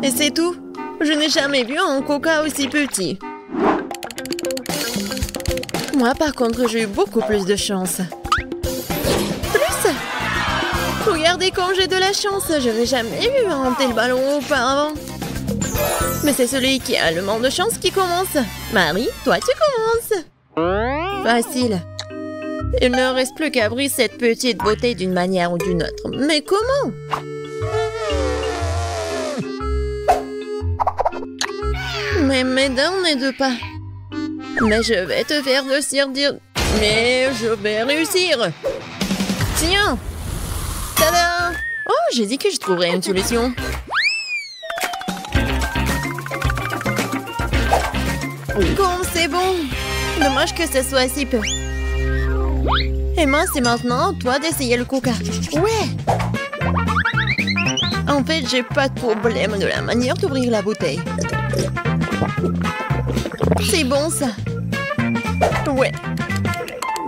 Et c'est tout. Je n'ai jamais vu un coca aussi petit. Moi, par contre, j'ai eu beaucoup plus de chance. Plus? Regardez comme j'ai de la chance. Je n'ai jamais eu un tel ballon auparavant. Mais c'est celui qui a le moins de chance qui commence. Marie, toi, tu commences. Facile. Il ne reste plus qu'à ouvrir cette petite beauté d'une manière ou d'une autre. Mais comment? Mais mes dents ne deux pas. Mais je vais te faire dire. Mais je vais réussir. Tiens. Tada! Oh, j'ai dit que je trouverais une solution. Comme c'est bon. Dommage que ce soit si peu. Emma, c'est maintenant toi d'essayer le coca. Ouais. En fait, j'ai pas de problème de la manière d'ouvrir la bouteille. C'est bon ça. Ouais.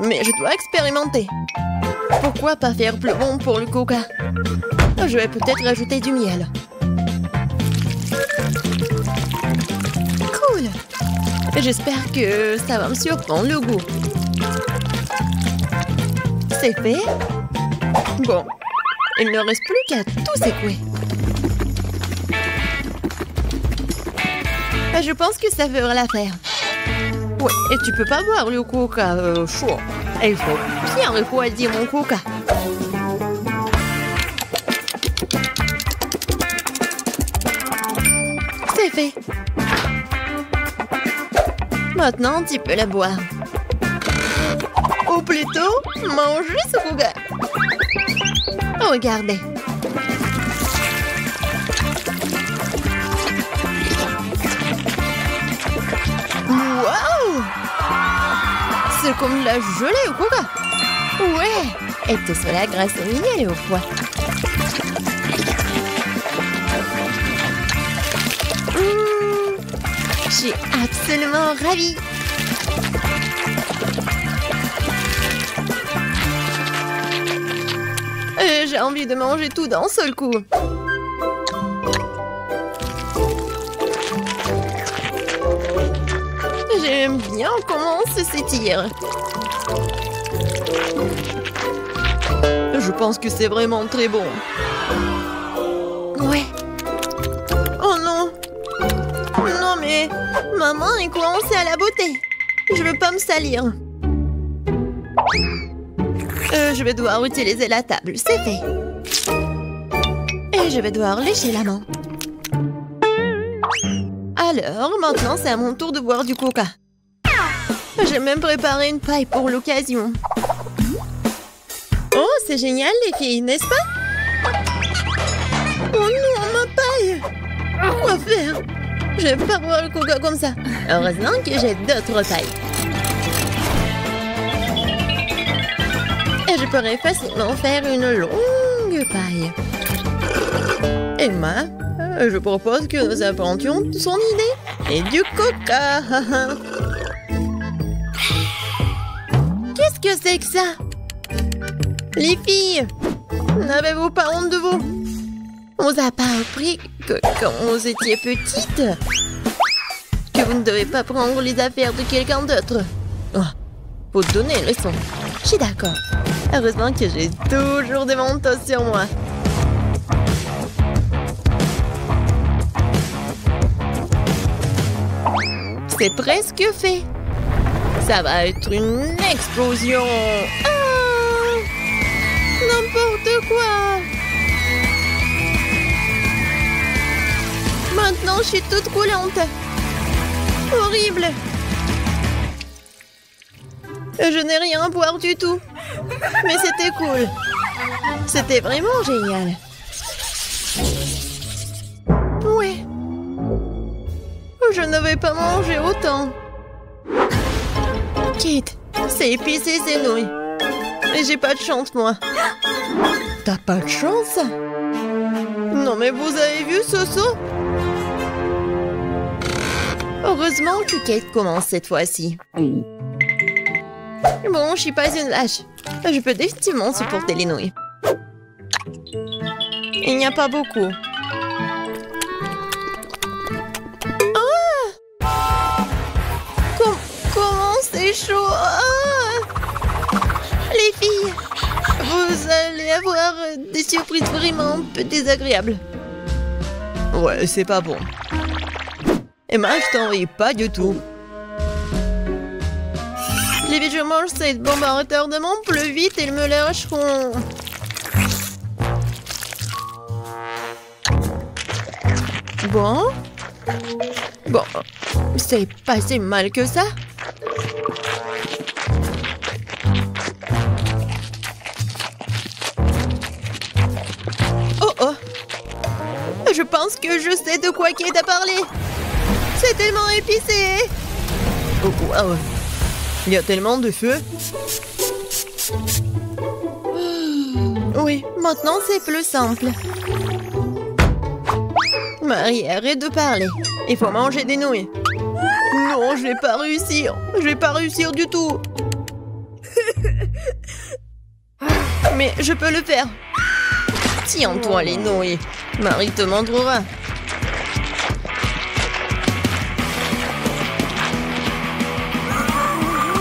Mais je dois expérimenter. Pourquoi pas faire plus bon pour le coca? Je vais peut-être rajouter du miel. Cool. J'espère que ça va me surprendre le goût. C'est fait. Bon. Il ne reste plus qu'à tout secouer. Je pense que ça fera l'affaire. Ouais, et tu peux pas boire le coca chaud. Il faut bien refroidir mon coca. C'est fait. Maintenant, tu peux la boire. Ou plutôt, manger ce coca. Regardez. Wow! C'est comme de la gelée au coca. Ouais! Et tout cela grâce au miel et au foie. Je suis absolument ravie. J'ai envie de manger tout d'un seul coup. J'aime bien comment ça s'étire. Je pense que c'est vraiment très bon. Ouais. Oh non. Non mais, maman est coincée à la beauté. Je veux pas me salir. Je vais devoir utiliser la table, c'est fait. Et je vais devoir lécher la main. Alors, maintenant, c'est à mon tour de boire du coca. J'ai même préparé une paille pour l'occasion. Oh, c'est génial, les filles, n'est-ce pas? Oh non, ma paille! Quoi faire? Je vais pas boire le coca comme ça. Heureusement que j'ai d'autres pailles. Et je pourrais facilement faire une longue paille. Emma, je propose que nous inventions son idée. Et du coca. Qu'est-ce que c'est que ça? Les filles, n'avez-vous pas honte de vous? On vous a pas appris que quand vous étiez petites, que vous ne devez pas prendre les affaires de quelqu'un d'autre. Oh, faut donner une leçon. Je suis d'accord. Heureusement que j'ai toujours des mentos sur moi. C'est presque fait. Ça va être une explosion. Ah! N'importe quoi. Maintenant, je suis toute coulante. Horrible. Je n'ai rien à boire du tout. Mais c'était cool. C'était vraiment génial. Ouais. Je ne vais pas manger autant. Kate, c'est épicé ces nouilles. Et j'ai pas de chance, moi. T'as pas de chance? Non, mais vous avez vu ce saut? Heureusement que Kate commence cette fois-ci. Bon, je suis pas une lâche. Je peux définitivement supporter les nouilles. Il n'y a pas beaucoup. chaud. Ah, les filles, vous allez avoir des surprises vraiment un peu désagréables. Ouais, c'est pas bon. Emma, je t'en ris pas du tout. Les vite je mange cette bombe à retardement, plus vite, ils me lâcheront. Bon, c'est pas si mal que ça. Oh, je pense que je sais de quoi Kate a parlé. C'est tellement épicé. Oh, wow. Il y a tellement de feu. Oui, maintenant c'est plus simple. Marie, arrête de parler. Il faut manger des nouilles. Non, je vais pas réussir. Je vais pas réussir du tout. Mais je peux le faire. Tiens-toi les nouilles. Marie te montrera.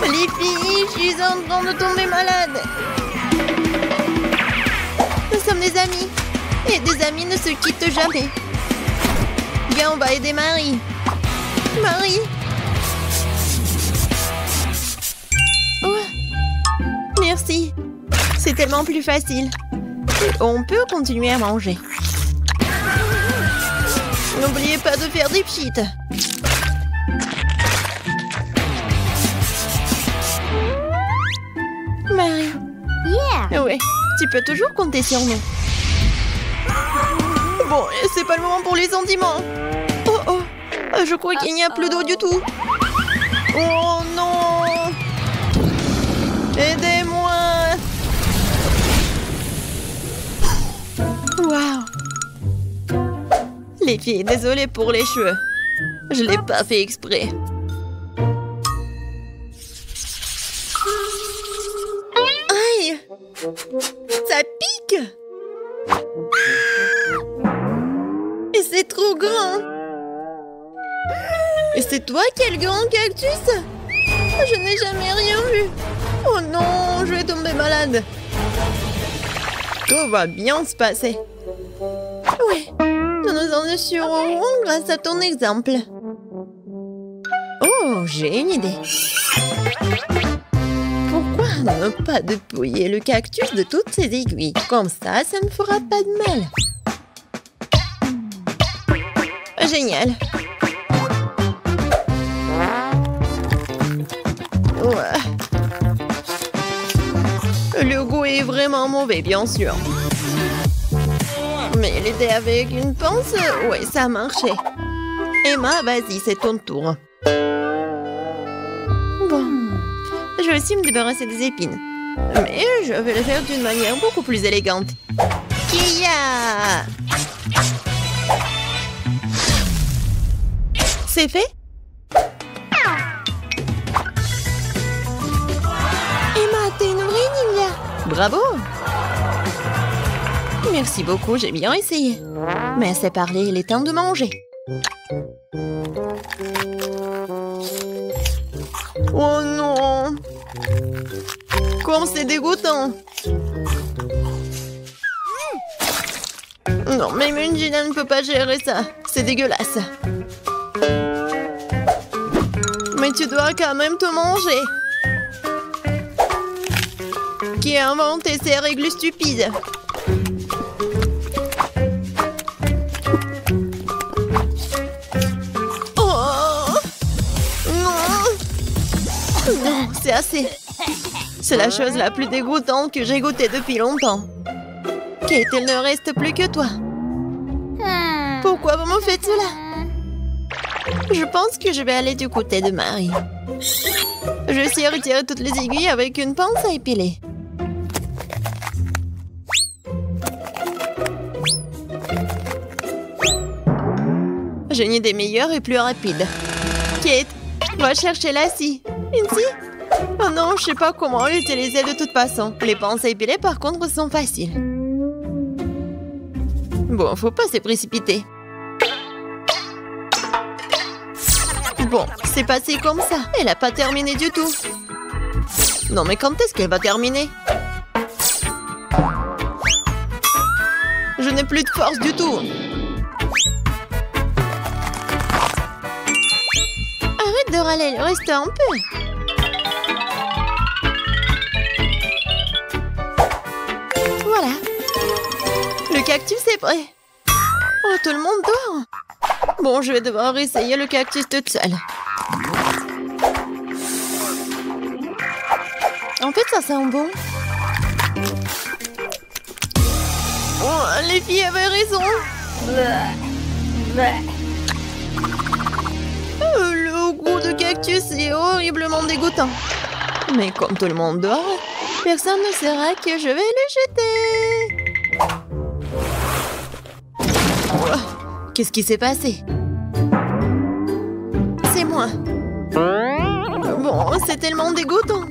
Les filles, je suis en train de tomber malade. Nous sommes des amis. Et des amis ne se quittent jamais. Viens, on va aider Marie. Marie. Oh. Merci. C'est tellement plus facile. Et on peut continuer à manger. N'oubliez pas de faire des pchites. Marie. Yeah. Ouais, tu peux toujours compter sur nous. Bon, c'est pas le moment pour les sentiments. Oh, je crois qu'il n'y a plus d'eau du tout. Oh non. Aidez-moi. Waouh. Les filles, désolée pour les cheveux. Je l'ai pas fait exprès. Aïe. Ça pique. Et c'est trop grand. Et c'est toi qui as le grand cactus? Je n'ai jamais rien vu. Oh non, je vais tomber malade. Tout va bien se passer. Oui, nous nous en assurerons grâce à ton exemple. Oh, j'ai une idée. Pourquoi ne pas dépouiller le cactus de toutes ses aiguilles? Comme ça ne fera pas de mal. Génial. Ouais. Le goût est vraiment mauvais, bien sûr. Mais l'aider avec une pince, ouais, ça a marché. Emma, vas-y, c'est ton tour. Bon, je vais aussi me débarrasser des épines. Mais je vais le faire d'une manière beaucoup plus élégante. Kia! C'est fait? Emma, t'es une vraie ninja! Bravo! Merci beaucoup, j'ai bien essayé. Mais assez parlé, il est temps de manger. Oh non! Comme c'est dégoûtant! Non, même une Gina ne peut pas gérer ça. C'est dégueulasse. Mais tu dois quand même te manger. Qui a inventé ces règles stupides? Oh non! Non, c'est assez. C'est la chose la plus dégoûtante que j'ai goûtée depuis longtemps. Kate, il ne reste plus que toi. Pourquoi vous me faites cela? Je pense que je vais aller du côté de Marie. Je sais retirer toutes les aiguilles avec une pince à épiler. J'ai une idée meilleure et plus rapide. Kate, va chercher la scie. Une scie? Oh non, je sais pas comment l'utiliser de toute façon. Les pinces à épiler, par contre, sont faciles. Bon, faut pas se précipiter. Bon, c'est passé comme ça. Elle a pas terminé du tout. Non mais quand est-ce qu'elle va terminer? Je n'ai plus de force du tout. Arrête de râler, il reste un peu. Voilà. Le cactus est prêt. Oh, tout le monde dort. Bon, je vais devoir essayer le cactus toute seule. En fait, ça sent bon. Oh, les filles avaient raison. Le goût de cactus est horriblement dégoûtant. Mais comme tout le monde dort, personne ne saura que je vais le jeter. Oh, qu'est-ce qui s'est passé? C'est moi. Bon, c'est tellement dégoûtant.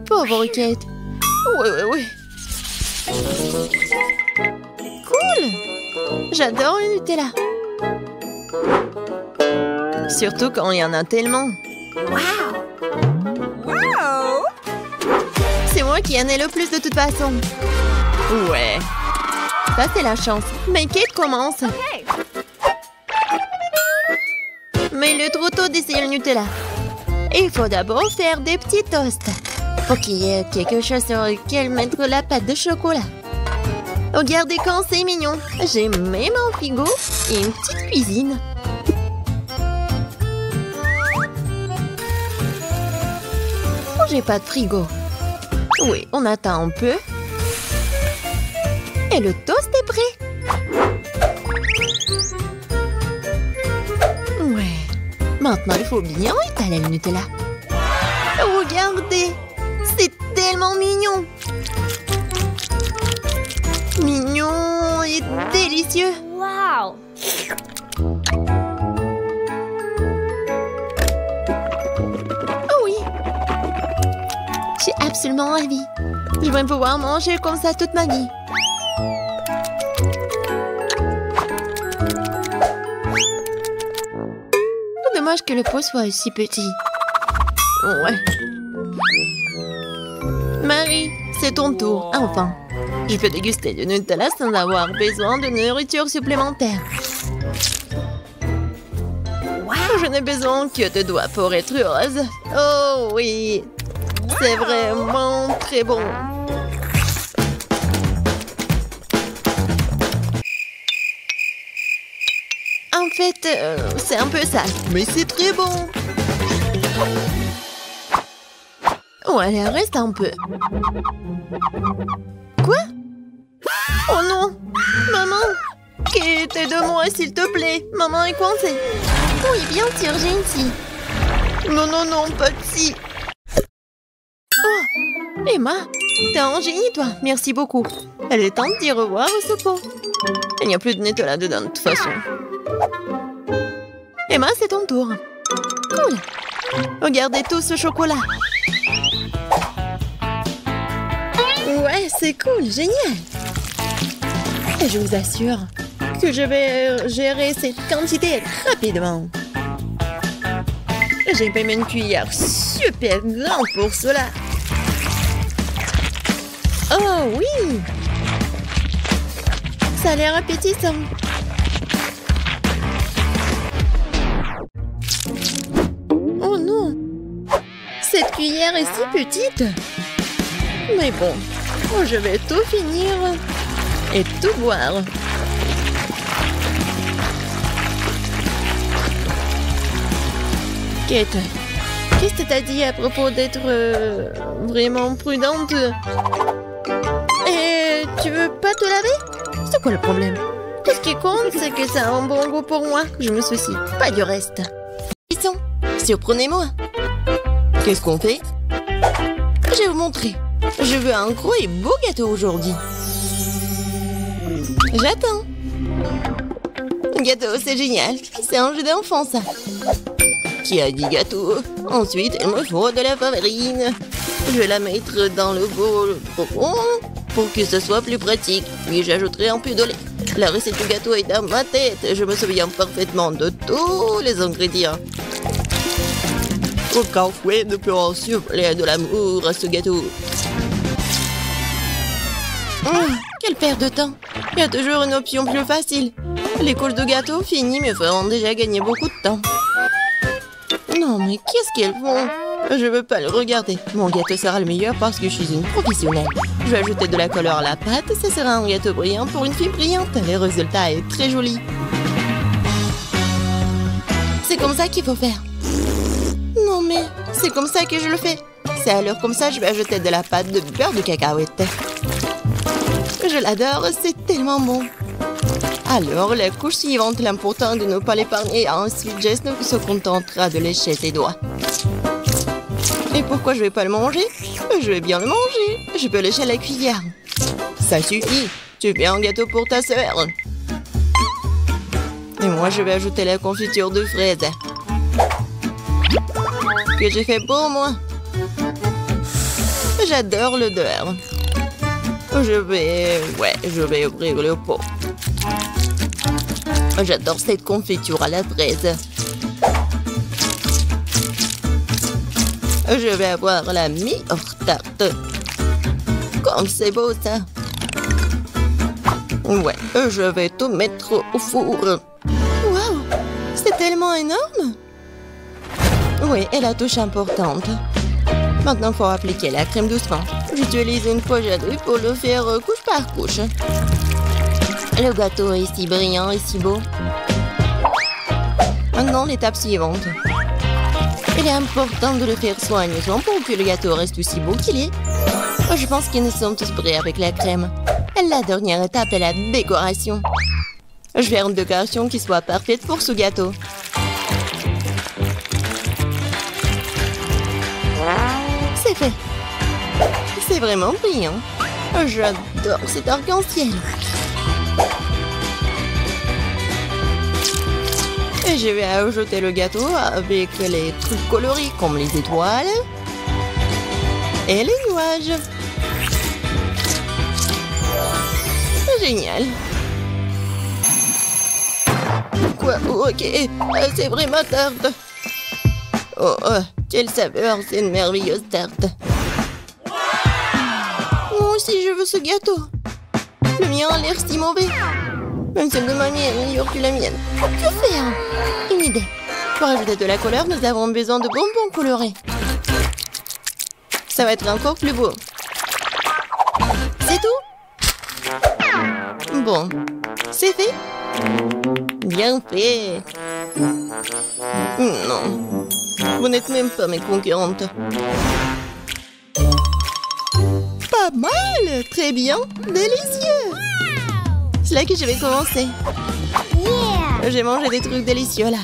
Pauvre Kate. Oui. Cool. J'adore le Nutella. Surtout quand il y en a tellement. Wow. C'est moi qui en ai le plus de toute façon. Ouais. Ça, c'est la chance. Mais Kate commence. Okay. Mais il est trop tôt d'essayer le Nutella. Il faut d'abord faire des petits toasts. Pour qu'il y ait quelque chose sur lequel mettre la pâte de chocolat. Regardez quand c'est mignon. J'ai même un frigo et une petite cuisine. Oh, j'ai pas de frigo. Oui, on attend un peu. Et le toast est prêt. Ouais. Maintenant, il faut bien étaler le Nutella. Regardez. C'est tellement mignon. Mignon et délicieux. Wow. Oh oui. J'ai absolument envie. Je vais pouvoir manger comme ça toute ma vie. Dommage que le pot soit aussi petit. Ouais. Marie, c'est ton tour. Enfin, je peux déguster du Nutella sans avoir besoin de nourriture supplémentaire. Wow. Je n'ai besoin que de doigts pour être heureuse. Oh oui, c'est vraiment très bon. En fait, c'est un peu sale, mais c'est très bon. Oh, allez, reste un peu. Quoi? Oh non! Maman! Kate, aide-moi, s'il te plaît. Maman est coincée. Oui, bien sûr, j'ai une scie. Non, pas de scie. Oh! Emma, t'es un génie, toi. Merci beaucoup. Elle est temps de dire au revoir au pot. Il n'y a plus de Nutella dedans, de toute façon. Emma, c'est ton tour. Cool. Regardez tout ce chocolat. Ouais, c'est cool, génial. Et je vous assure que je vais gérer cette quantité rapidement. J'ai même une cuillère super grande pour cela. Oh oui! Ça a l'air appétissant. Oh non! Cette cuillère est si petite. Mais bon, je vais tout finir et tout boire. Kate, qu'est-ce que t'as dit à propos d'être vraiment prudente? Et tu veux pas te laver? C'est quoi le problème? Tout ce qui compte, c'est que ça a un bon goût pour moi. Je me soucie pas du reste. Pisson, surprenez-moi. Qu'est-ce qu'on fait? Je vais vous montrer. Je veux un gros et beau gâteau aujourd'hui. J'attends. Gâteau, c'est génial. C'est un jeu d'enfant, ça. Qui a dit gâteau? Ensuite, il me faut de la farine. Je vais la mettre dans le bol profond pour que ce soit plus pratique. Puis j'ajouterai un peu de lait. La recette du gâteau est dans ma tête. Je me souviens parfaitement de tous les ingrédients. Aucun fouet ne peut en souffler de l'amour à ce gâteau. Quelle perte de temps. Il y a toujours une option plus facile. Les couches de gâteau finies me feront déjà gagner beaucoup de temps. Non, mais qu'est-ce qu'elles font? Je veux pas le regarder. Mon gâteau sera le meilleur parce que je suis une professionnelle. Je vais ajouter de la couleur à la pâte. Ça sera un gâteau brillant pour une fille brillante. Le résultat est très joli. C'est comme ça qu'il faut faire. Non, mais c'est comme ça que je le fais. C'est alors comme ça que je vais ajouter de la pâte de beurre de cacahuète. Je l'adore, c'est tellement bon. Alors, la couche suivante, l'important de ne pas l'épargner. Ensuite, Jess se contentera de lécher ses doigts. Et pourquoi je vais pas le manger? Je vais bien le manger. Je peux lécher la cuillère. Ça suffit. Tu fais un gâteau pour ta sœur. Et moi, je vais ajouter la confiture de fraises. Que j'ai fait pour moi. J'adore l'odeur. Je vais ouvrir le pot. J'adore cette confiture à la fraise. Je vais avoir la meilleure tarte. Comme c'est beau ça. Ouais, je vais tout mettre au four. Waouh, c'est tellement énorme. Oui, et la touche importante. Maintenant, il faut appliquer la crème doucement. J'utilise une pochette pour le faire couche par couche. Le gâteau est si brillant et si beau. Maintenant, l'étape suivante. Il est important de le faire soigneusement pour que le gâteau reste aussi beau qu'il est. Je pense que nous sommes tous prêts avec la crème. La dernière étape est la décoration. Je vais faire une décoration qui soit parfaite pour ce gâteau. C'est fait. C'est vraiment brillant. J'adore cet arc-en-ciel. Et je vais ajouter le gâteau avec les trucs colorés comme les étoiles et les nuages. Génial. Quoi? Ok, c'est vraiment tarte. Oh, quelle saveur, c'est une merveilleuse tarte. Moi aussi, je veux ce gâteau. Le mien a l'air si mauvais. Même celle de mamie est meilleure que la mienne. Que faire? Une idée. Pour ajouter de la couleur, nous avons besoin de bonbons colorés. Ça va être encore plus beau. C'est tout? Bon, c'est fait? Bien fait. Non, vous n'êtes même pas mes concurrentes. Pas mal, très bien, délicieux. C'est là que je vais commencer. Yeah. J'ai mangé des trucs délicieux là.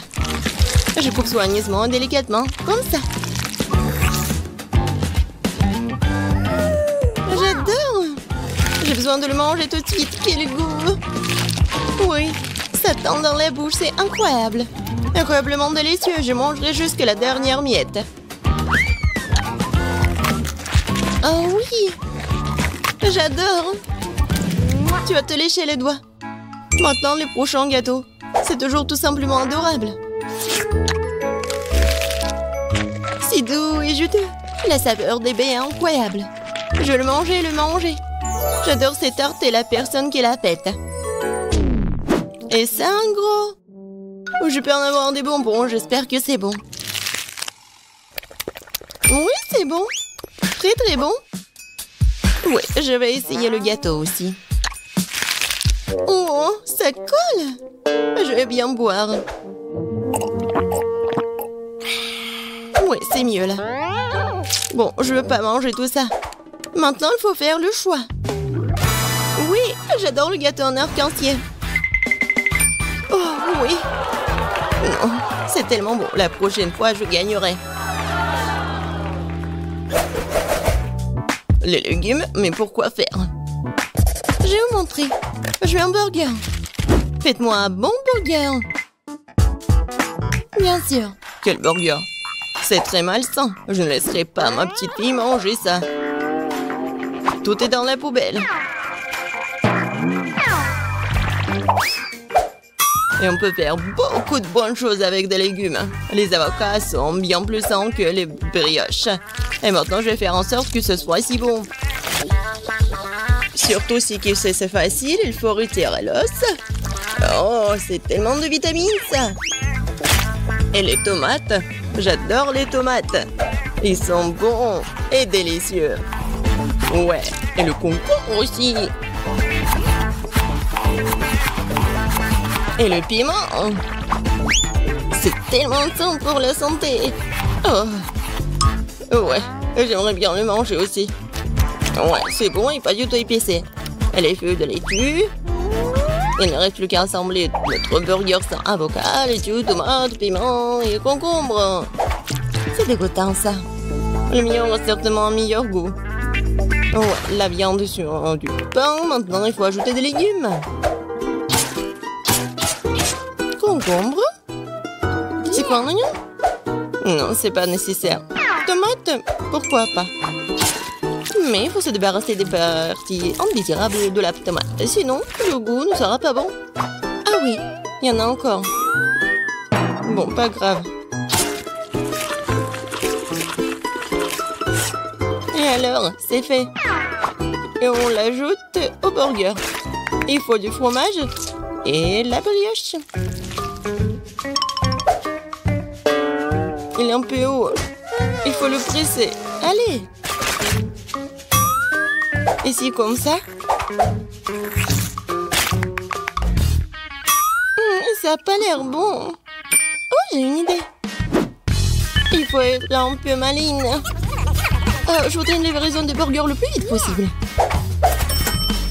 Je coupe soigneusement, délicatement, comme ça. J'adore. J'ai besoin de le manger tout de suite. Quel goût. Oui, ça tend dans la bouche, c'est incroyable. Incroyablement délicieux, je mangerai jusqu'à la dernière miette. Oh oui. J'adore. Tu vas te lécher les doigts. Maintenant, le prochain gâteau. C'est toujours tout simplement adorable. Si doux et juteux. La saveur des baies est incroyable. Je le manger. J'adore cette tarte et la personne qui la fête. Et c'est un gros. Je peux en avoir des bonbons, j'espère que c'est bon. Oui, c'est bon. Très très bon. Oui, je vais essayer le gâteau aussi. Oh, ça colle. Je vais bien boire. Oui, c'est mieux là. Bon, je veux pas manger tout ça. Maintenant, il faut faire le choix. Oui, j'adore le gâteau en arc-en-ciel. Oh, oui. Non, c'est tellement beau. La prochaine fois, je gagnerai. Les légumes, mais pourquoi faire? Je vais vous montrer. Je veux un burger. Faites-moi un bon burger. Bien sûr. Quel burger? C'est très malsain. Je ne laisserai pas ma petite fille manger ça. Tout est dans la poubelle. Et on peut faire beaucoup de bonnes choses avec des légumes. Les avocats sont bien plus sains que les brioches. Et maintenant, je vais faire en sorte que ce soit si bon. Surtout si c'est facile, il faut retirer l'os. Oh, c'est tellement de vitamines, ça. Et les tomates. J'adore les tomates. Ils sont bons et délicieux. Ouais, et le concombre aussi. Et le piment. C'est tellement sain pour la santé. Oh. Ouais, j'aimerais bien le manger aussi. Ouais, c'est bon et pas du tout épicé. Et les feuilles de laitue. Il ne reste plus qu'à assembler notre burger sans avocat, laitue, tomate, piment et concombre. C'est dégoûtant, ça. Le mien a certainement un meilleur goût. Ouais, la viande sur du pain. Maintenant, il faut ajouter des légumes. Concombre? C'est quoi un oignon? Non, c'est pas nécessaire. Tomate? Pourquoi pas? Mais il faut se débarrasser des parties indésirables de la tomate. Sinon, le goût ne sera pas bon. Ah oui, il y en a encore. Bon, pas grave. Et alors, c'est fait. Et on l'ajoute au burger. Il faut du fromage et la brioche. Il est un peu haut. Il faut le presser. Allez. Et c'est comme ça. Ça n'a pas l'air bon. Oh, j'ai une idée. Il faut être un peu maligne. Je voudrais une livraison de burger le plus vite possible.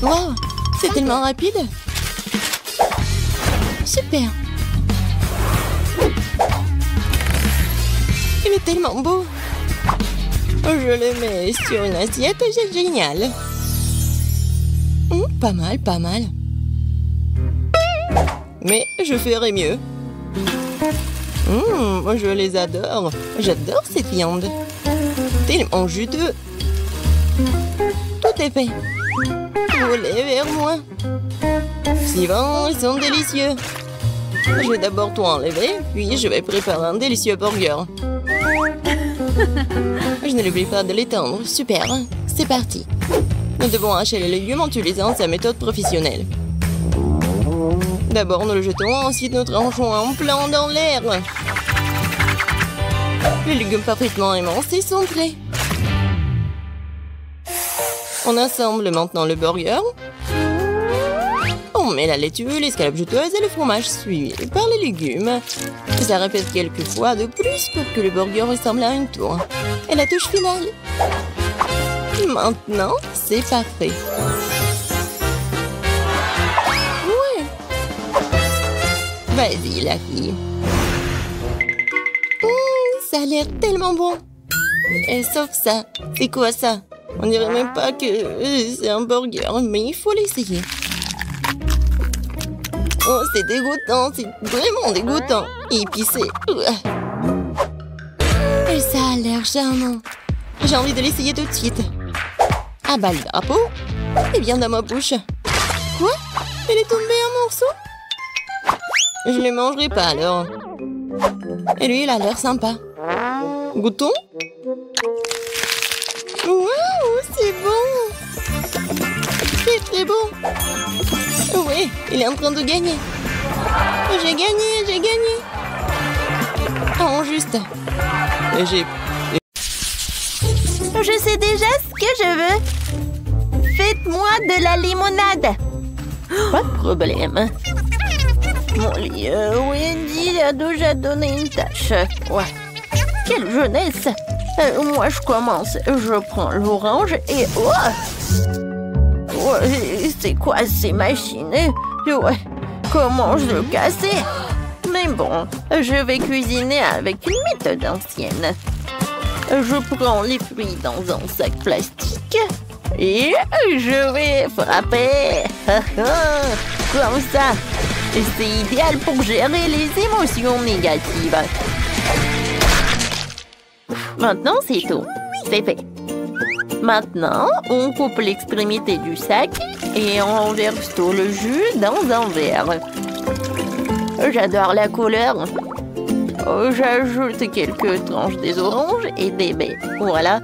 Wow, c'est tellement rapide. Super. Il est tellement beau. Je le mets sur une assiette, c'est génial. Pas mal, pas mal. Mais je ferai mieux. Je les adore. J'adore cette viande. Tellement juteux. Tout est fait. Volez vers moi. C'est bon, ils sont délicieux. Je vais d'abord tout enlever, puis je vais préparer un délicieux burger. Je ne l'oublie pas de l'étendre. Super, c'est parti. Nous devons hacher les légumes en utilisant sa méthode professionnelle. D'abord, nous le jetons, ensuite nous tranchons en plan dans l'air. Les légumes parfaitement émincés sont prêts. On assemble maintenant le burger. On met la laitue, l'escalope juteuse et le fromage suivi par les légumes. Ça répète quelques fois de plus pour que le burger ressemble à une tour. Et la touche finale. Maintenant, c'est parfait. Ouais. Vas-y, la fille. Ça a l'air tellement bon. Et sauf ça. C'est quoi ça? On dirait même pas que c'est un burger, mais il faut l'essayer. Oh, c'est dégoûtant, c'est vraiment dégoûtant. Épicé. Et ça a l'air charmant. J'ai envie de l'essayer tout de suite. Ah bah, le drapeau. Et bien dans ma bouche. Quoi? Elle est tombée en morceaux? Je ne le mangerai pas alors. Et lui, il a l'air sympa. Goûtons? Waouh, c'est bon! C'est très bon! Oui, il est en train de gagner. J'ai gagné, j'ai gagné! Oh, juste. Je sais déjà ce que je veux. Faites-moi de la limonade. Pas de problème. Mon lit, Wendy a déjà donné une tâche. Ouais. Quelle jeunesse! Moi, je commence. Je prends l'orange et... Ouais, c'est quoi ces machines? Ouais, comment je le casser? Mais bon, je vais cuisiner avec une méthode ancienne. Je prends les fruits dans un sac plastique et je vais frapper. Comme ça. C'est idéal pour gérer les émotions négatives. Maintenant, c'est tout. C'est fait. Maintenant, on coupe l'extrémité du sac et on verse tout le jus dans un verre. J'adore la couleur. Oh, j'ajoute quelques tranches des oranges et des baies. Voilà.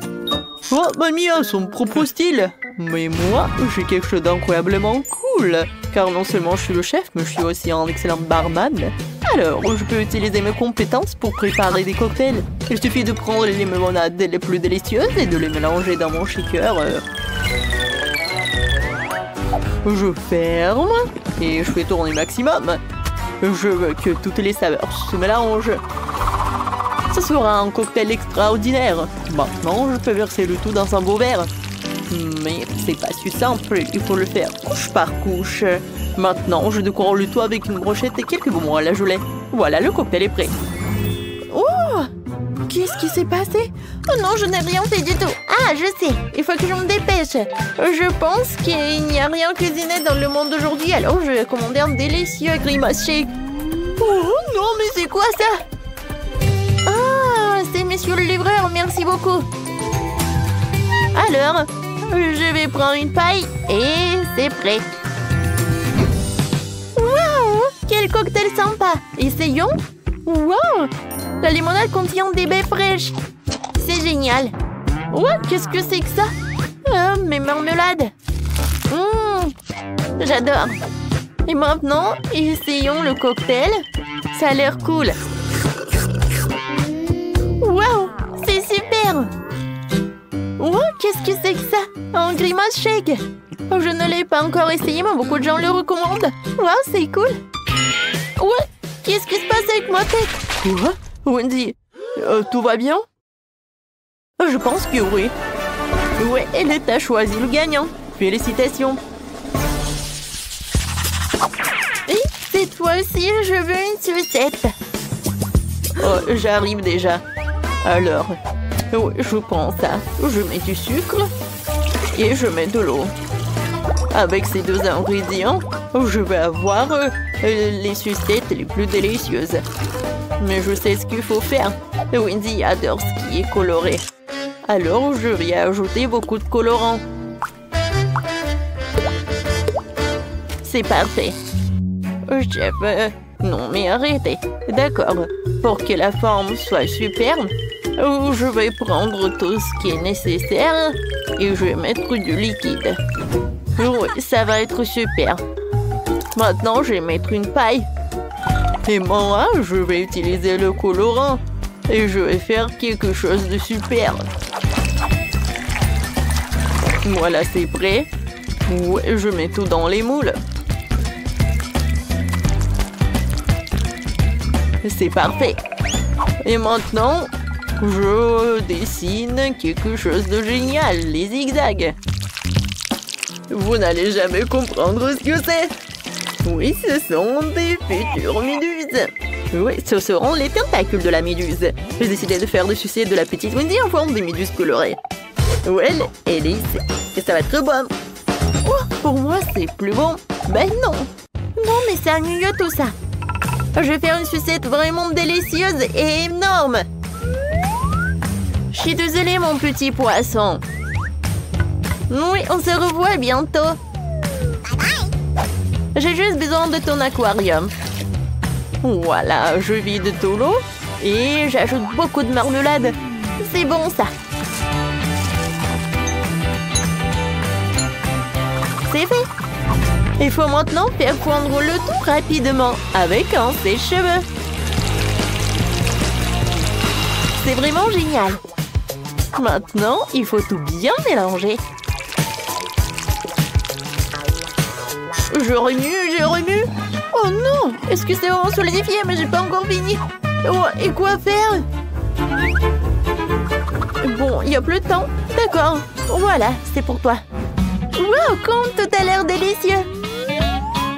Oh, mamie a son propre style. Mais moi, j'ai quelque chose d'incroyablement cool. Car non seulement je suis le chef, mais je suis aussi un excellent barman. Alors, je peux utiliser mes compétences pour préparer des cocktails. Il suffit de prendre les limonades les plus délicieuses et de les mélanger dans mon shaker. Je ferme et je fais tourner maximum. Je veux que toutes les saveurs se mélangent. Ce sera un cocktail extraordinaire. Maintenant, je peux verser le tout dans un beau verre. Mais c'est pas si simple, il faut le faire couche par couche. Maintenant, je décore le tout avec une brochette et quelques bonbons à la gelée. Voilà, le cocktail est prêt. Oh! Qu'est-ce qui s'est passé? Oh non, je n'ai rien fait du tout. Ah, je sais, il faut que je me dépêche. Je pense qu'il n'y a rien cuisiné dans le monde d'aujourd'hui, alors je vais commander un délicieux grimace shake. Oh non, mais c'est quoi ça? Ah, c'est monsieur le livreur, merci beaucoup. Alors, je vais prendre une paille et c'est prêt. Waouh! Quel cocktail sympa! Essayons! Waouh! La limonade contient des baies fraîches. C'est génial. Ouais, qu'est-ce que c'est que ça? Mes marmelades. J'adore. Et maintenant, essayons le cocktail. Ça a l'air cool. Waouh! C'est super! Oh, qu'est-ce que c'est que ça? Un grimace shake. Oh, je ne l'ai pas encore essayé, mais beaucoup de gens le recommandent. Waouh, c'est cool. Ouais, qu'est-ce qui se passe avec ma tête? Quoi? Wendy, tout va bien? Je pense que oui. Ouais, elle t'a choisi le gagnant. Félicitations. Et cette fois-ci, je veux une sucette. Oh, j'arrive déjà. Alors, oui, je prends ça. Je mets du sucre et je mets de l'eau. Avec ces deux ingrédients, je vais avoir les sucettes les plus délicieuses. Mais je sais ce qu'il faut faire. Wendy adore ce qui est coloré. Alors, je vais ajouter beaucoup de colorants. C'est parfait. Chef, non mais arrêtez. D'accord, pour que la forme soit superbe, je vais prendre tout ce qui est nécessaire et je vais mettre du liquide. Oui, ça va être super. Maintenant, je vais mettre une paille. Et moi, je vais utiliser le colorant. Et je vais faire quelque chose de super. Voilà, c'est prêt. Ouais, je mets tout dans les moules. C'est parfait. Et maintenant, je dessine quelque chose de génial, les zigzags. Vous n'allez jamais comprendre ce que c'est. Oui, ce sont des futures méduses. Oui, ce seront les tentacules de la méduse. J'ai décidé de faire des sucettes de la petite Wendy en forme des méduses colorées. Ouais, elle est ici. Et ça va être bon. Oh, pour moi, c'est plus bon. Ben non. Non, mais c'est ennuyeux tout ça. Je vais faire une sucette vraiment délicieuse et énorme. Je suis désolée, mon petit poisson. Oui, on se revoit bientôt. J'ai juste besoin de ton aquarium. Voilà, je vide tout l'eau et j'ajoute beaucoup de marmelade. C'est bon, ça. C'est fait. Il faut maintenant faire fondre le tout rapidement avec un sèche-cheveux. C'est vraiment génial. Maintenant, il faut tout bien mélanger. Je remue. Oh non! Est-ce que c'est vraiment solidifié? Mais j'ai pas encore fini. Oh, et quoi faire? Bon, il n'y a plus de temps. D'accord. Voilà, c'est pour toi. Wow, comme tout a l'air délicieux.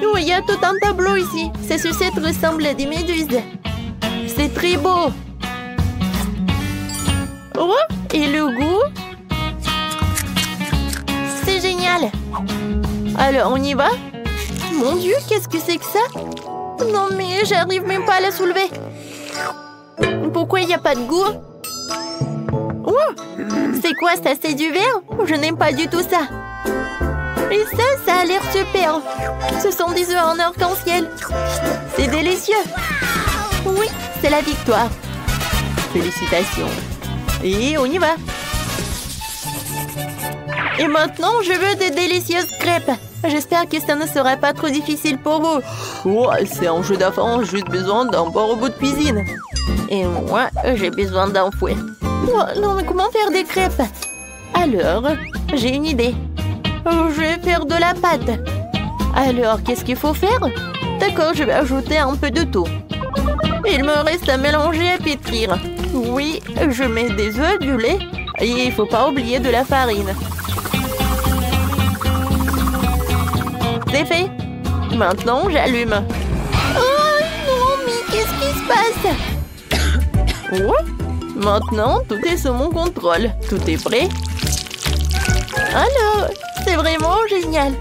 Oh, il y a tout un tableau ici. Ces sucettes ressemblent à des méduses. C'est très beau. Oh, et le goût? C'est génial. Alors, on y va? Mon Dieu, qu'est-ce que c'est que ça? Non, mais j'arrive même pas à la soulever. Pourquoi il n'y a pas de goût? Oh, c'est quoi ça? C'est du verre? Je n'aime pas du tout ça. Et ça a l'air super. Ce sont des œufs en arc-en-ciel. C'est délicieux. Oui, c'est la victoire. Félicitations. Et on y va. Et maintenant, je veux de délicieuses crêpes. J'espère que ça ne sera pas trop difficile pour vous. Oh, c'est un jeu d'enfant, juste besoin d'un bon robot de cuisine. Et moi, j'ai besoin d'un fouet. Oh, non, mais comment faire des crêpes? Alors, j'ai une idée. Je vais faire de la pâte. Alors, qu'est-ce qu'il faut faire? D'accord, je vais ajouter un peu de tout. Il me reste à mélanger et à pétrir. Oui, je mets des œufs, du lait et il ne faut pas oublier de la farine. C'est fait. Maintenant, j'allume. Oh non, mais qu'est-ce qui se passe? Oh, maintenant, tout est sous mon contrôle. Tout est prêt. Alors, c'est vraiment génial.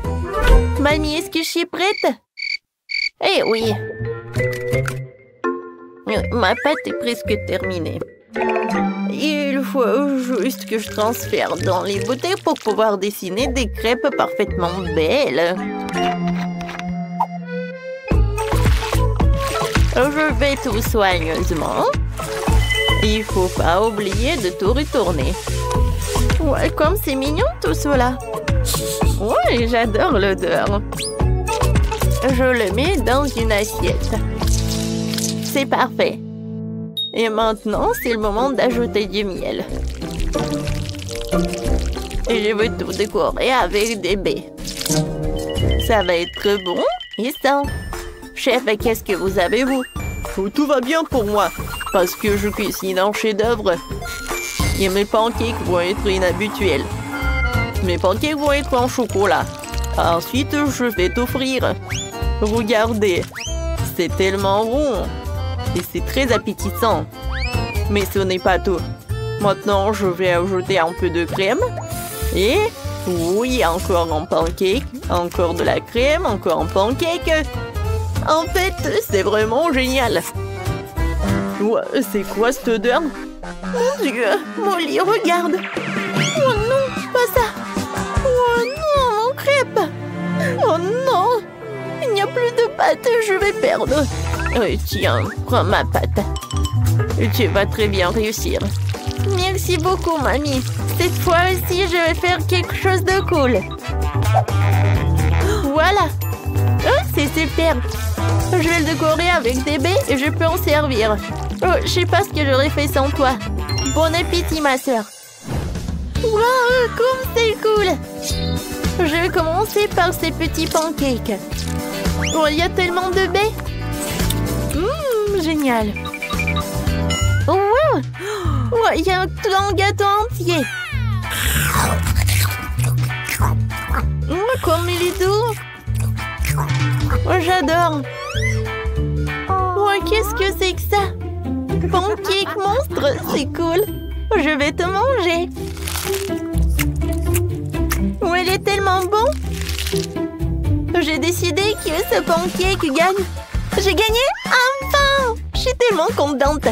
Mamie, est-ce que je suis prête? Eh oui. Ma pâte est presque terminée. Il faut juste que je transfère dans les bouteilles pour pouvoir dessiner des crêpes parfaitement belles. Je vais tout soigneusement. Il faut pas oublier de tout retourner. Ouais, comme c'est mignon tout cela. Ouais, j'adore l'odeur. Je le mets dans une assiette. C'est parfait. Et maintenant, c'est le moment d'ajouter du miel. Et je veux tout décorer avec des baies. Ça va être bon et sain. Chef, qu'est-ce que vous avez, vous? Oh, tout va bien pour moi, parce que je cuisine un chef-d'œuvre. Et mes pancakes vont être inhabituels. Mes pancakes vont être en chocolat. Ensuite, je vais t'offrir. Regardez, c'est tellement rond. Et c'est très appétissant. Mais ce n'est pas tout. Maintenant, je vais ajouter un peu de crème. Et oui, encore un pancake. Encore de la crème, encore un pancake. En fait, c'est vraiment génial. Ouais, c'est quoi cette odeur? Mon Dieu, Molly, regarde. Oh non, pas ça. Oh non, mon crêpe. Oh non, il n'y a plus de pâte, je vais perdre. Tiens, prends ma pâte. Tu vas très bien réussir. Merci beaucoup, mamie. Cette fois aussi, je vais faire quelque chose de cool. Voilà. Oh, c'est super. Je vais le décorer avec des baies et je peux en servir. Oh, je sais pas ce que j'aurais fait sans toi. Bon appétit, ma sœur. Wow, comme c'est cool. Je vais commencer par ces petits pancakes. Oh, il y a tellement de baies. Génial. Oh, wow. Oh, il y a un gâteau entier. Oh, comme il est doux. Oh, j'adore. Oh, qu'est-ce que c'est que ça? Pancake monstre, c'est cool. Je vais te manger. Oh, il est tellement bon. J'ai décidé que ce pancake gagne. J'ai gagné! Enfin! Je suis tellement contente.